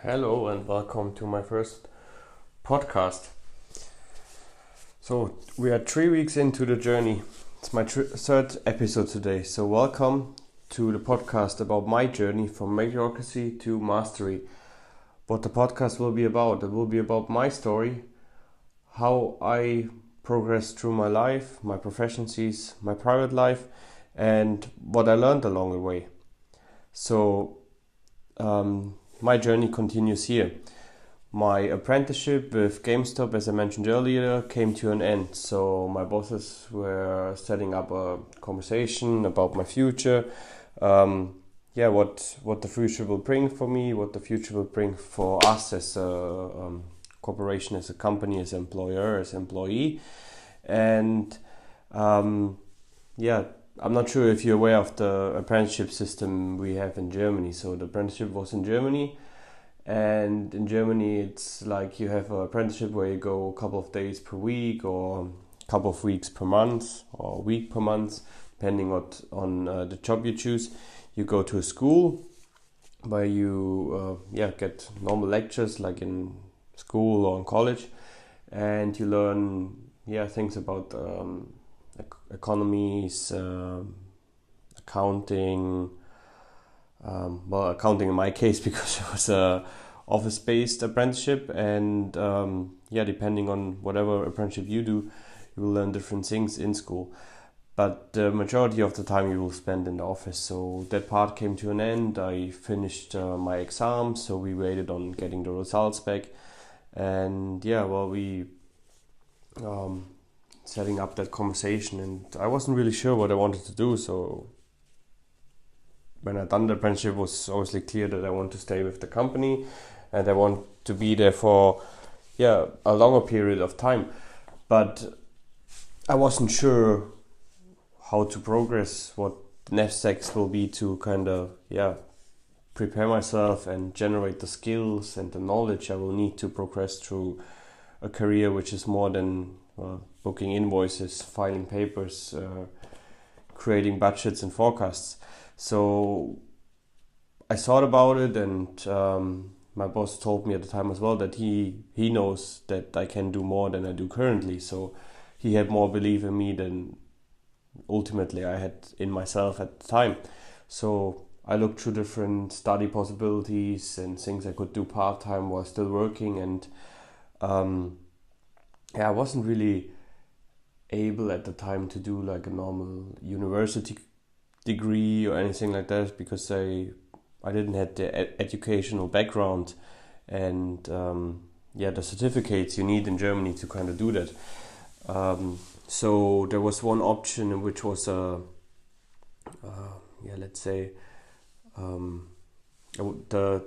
Hello and welcome to my first podcast. So, we are 3 weeks into the journey. It's my third episode today. So, welcome to the podcast about my journey from mediocrity to mastery. What the podcast will be about? It will be about my story, how I progressed through my life, my proficiencies, my private life, and what I learned along the way. So, my journey continues here. My apprenticeship with GameStop, as I mentioned earlier, came to an end. So my bosses were setting up a conversation about my future. What the future will bring for me, what the future will bring for us as a corporation, as a company, as an employer, as an employee. And I'm not sure if you're aware of the apprenticeship system we have in Germany. So the apprenticeship was in Germany, and in Germany it's like you have an apprenticeship where you go a couple of days per week or a couple of weeks per month or a week per month, depending on the job you choose. You go to a school where you get normal lectures like in school or in college, and you learn things about economies, accounting. Accounting in my case because it was a office-based apprenticeship, and depending on whatever apprenticeship you do, you will learn different things in school. But the majority of the time you will spend in the office. So that part came to an end. I finished my exams, so we waited on getting the results back, and we setting up that conversation, and I wasn't really sure what I wanted to do. So when I done the apprenticeship, it was obviously clear that I want to stay with the company and I want to be there for a longer period of time. But I wasn't sure how to progress, what the next steps will be to kind of prepare myself and generate the skills and the knowledge I will need to progress through a career which is more than booking invoices, filing papers, creating budgets and forecasts. So I thought about it, and my boss told me at the time as well that he knows that I can do more than I do currently. So he had more belief in me than ultimately I had in myself at the time. So I looked through different study possibilities and things I could do part-time while still working, and I wasn't really able at the time to do like a normal university degree or anything like that, because I didn't have the educational background and the certificates you need in Germany to kind of do that. So there was one option which was the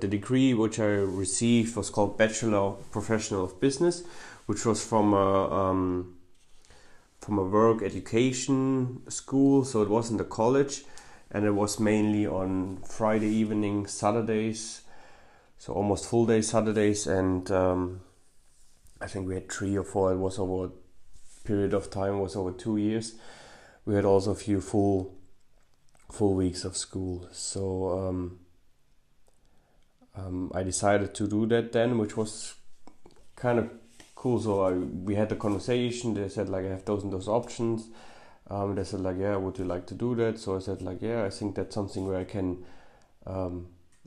degree which I received was called Bachelor Professional of Business, which was from a work education school. So it wasn't a college, and it was mainly on Friday evening, Saturdays, so almost full day Saturdays, and I think we had 3 or 4. It was over a period of time, was over 2 years. We had also a few full weeks of school. So I decided to do that then, which was kind of cool. So we had the conversation. They said like, I have those and those options. They said like, would you like to do that? So I said like, I think that's something where I can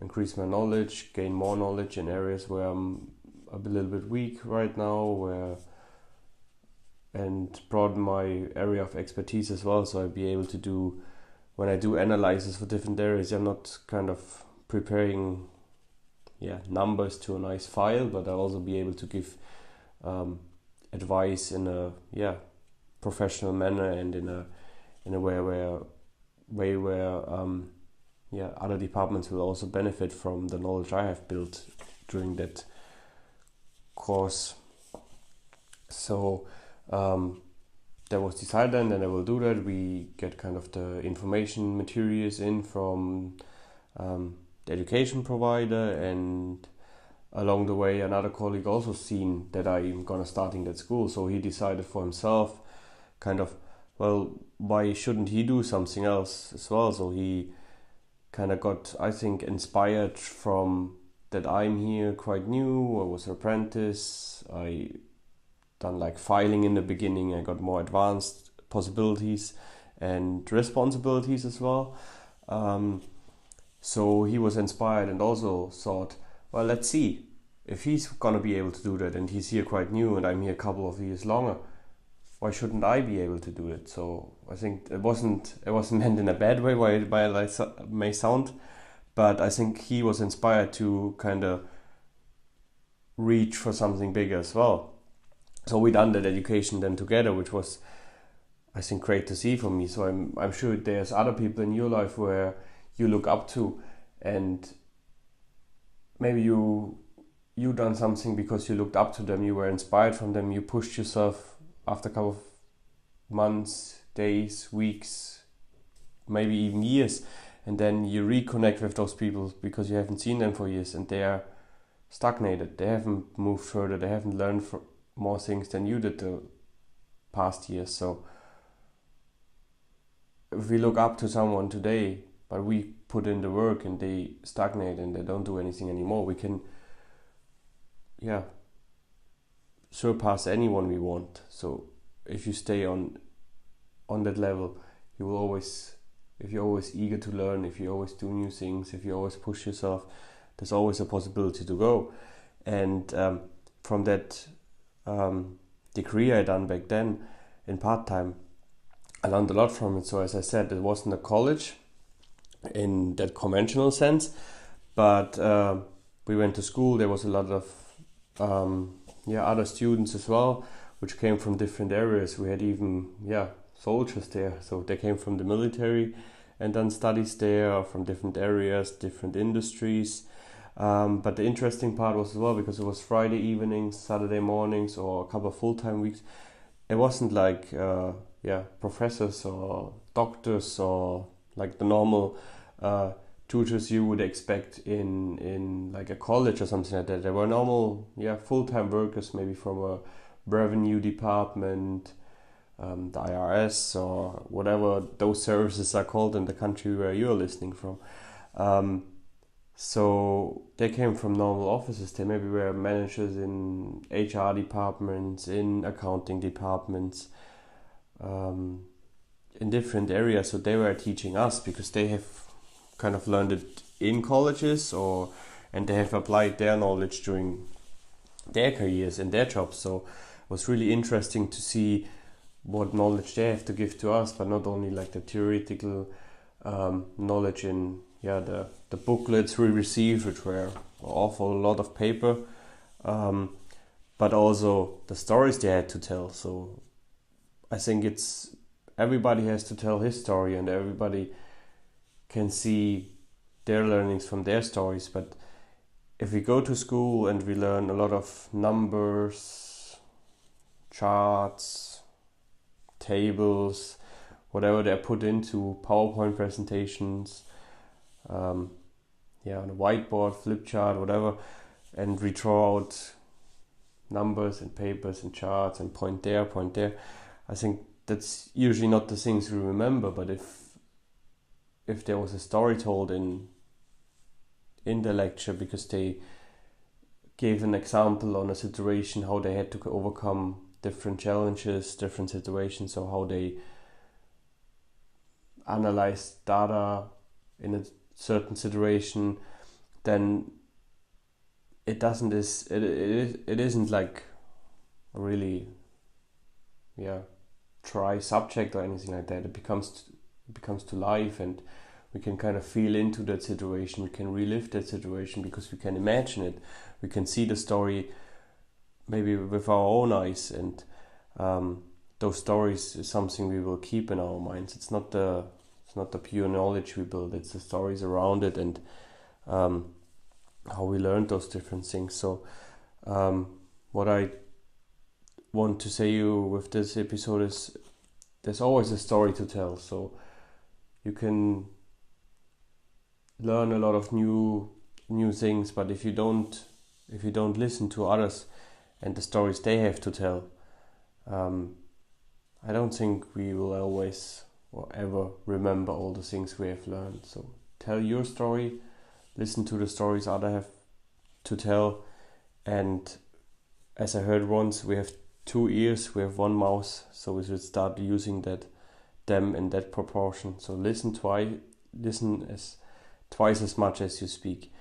increase my knowledge, gain more knowledge in areas where I'm a little bit weak right now, and broaden my area of expertise as well. So I'd be able to do, when I do analysis for different areas, I'm not kind of preparing numbers to a nice file, but I'll also be able to give advice in a professional manner and in a way where other departments will also benefit from the knowledge I have built during that course. So that was decided, and then I will do that. We get kind of the information materials in from the education provider, and along the way another colleague also seen that I'm gonna start in that school, so he decided for himself kind of, well, why shouldn't he do something else as well? So he kind of got, I think, inspired from that I'm here quite new. I was an apprentice. I done like filing in the beginning. I got more advanced possibilities and responsibilities as well. So he was inspired and also thought, well, let's see if he's gonna be able to do that, and he's here quite new and I'm here a couple of years longer. Why shouldn't I be able to do it? So I think it wasn't meant in a bad way, why it may sound, but I think he was inspired to kind of reach for something bigger as well. So we done that education then together, which was, I think, great to see for me. So I'm sure there's other people in your life where you look up to, and maybe you done something because you looked up to them, you were inspired from them, you pushed yourself after a couple of months, days, weeks, maybe even years, and then you reconnect with those people because you haven't seen them for years and they are stagnated, they haven't moved further, they haven't learned more things than you did the past years. So if we look up to someone today but we put in the work and they stagnate and they don't do anything anymore, we can surpass anyone we want. So if you stay on that level, you will always, if you're always eager to learn, if you always do new things, if you always push yourself, there's always a possibility to go. And from that degree I done back then in part-time, I learned a lot from it. So as I said, it wasn't a college in that conventional sense, but we went to school. There was a lot of other students as well, which came from different areas. We had even soldiers there, so they came from the military and done studies there, from different areas, different industries. But the interesting part was as well, because it was Friday evenings, Saturday mornings, or a couple of full-time weeks. It wasn't like professors or doctors or like the normal tutors you would expect in like a college or something like that. They were normal full-time workers, maybe from a revenue department, the IRS, or whatever those services are called in the country where you're listening from. So they came from normal offices. They maybe were managers in HR departments, in accounting departments, in different areas. So they were teaching us because they have kind of learned it in colleges, and they have applied their knowledge during their careers and their jobs. So it was really interesting to see what knowledge they have to give to us, but not only like the theoretical knowledge in the booklets we received, which were an awful lot of paper, but also the stories they had to tell. So I think everybody has to tell his story, and everybody can see their learnings from their stories. But if we go to school and we learn a lot of numbers, charts, tables, whatever they're put into PowerPoint presentations, on a whiteboard, flip chart, whatever, and we draw out numbers and papers and charts and point there, I think that's usually not the things we remember. But if there was a story told in the lecture, because they gave an example on a situation, how they had to overcome different challenges, different situations, or how they analyzed data in a certain situation, then it isn't like a really dry subject or anything like that. It becomes to life, and we can kind of feel into that situation. We can relive that situation because we can imagine it. We can see the story maybe with our own eyes, and those stories is something we will keep in our minds. It's not the pure knowledge we build, it's the stories around it, and how we learned those different things. So what I want to say you with this episode is there's always a story to tell. So you can learn a lot of new things, but if you don't listen to others and the stories they have to tell, I don't think we will always or ever remember all the things we have learned. So tell your story, listen to the stories others have to tell. And as I heard once, we have 2 ears, we have 1 mouth, so we should start using them in that proportion. So listen twice as much as you speak,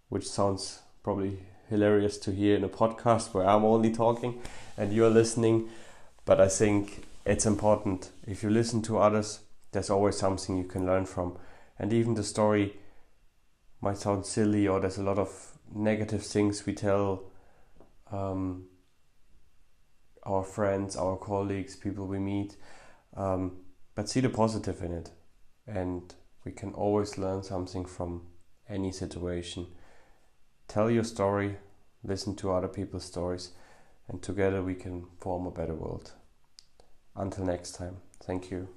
which sounds probably hilarious to hear in a podcast where I'm only talking and you're listening. But I think it's important. If you listen to others, there's always something you can learn from. And even the story might sound silly, or there's a lot of negative things we tell our friends, our colleagues, people we meet, but see the positive in it. And we can always learn something from any situation. Tell your story, listen to other people's stories, and together we can form a better world. Until next time, thank you.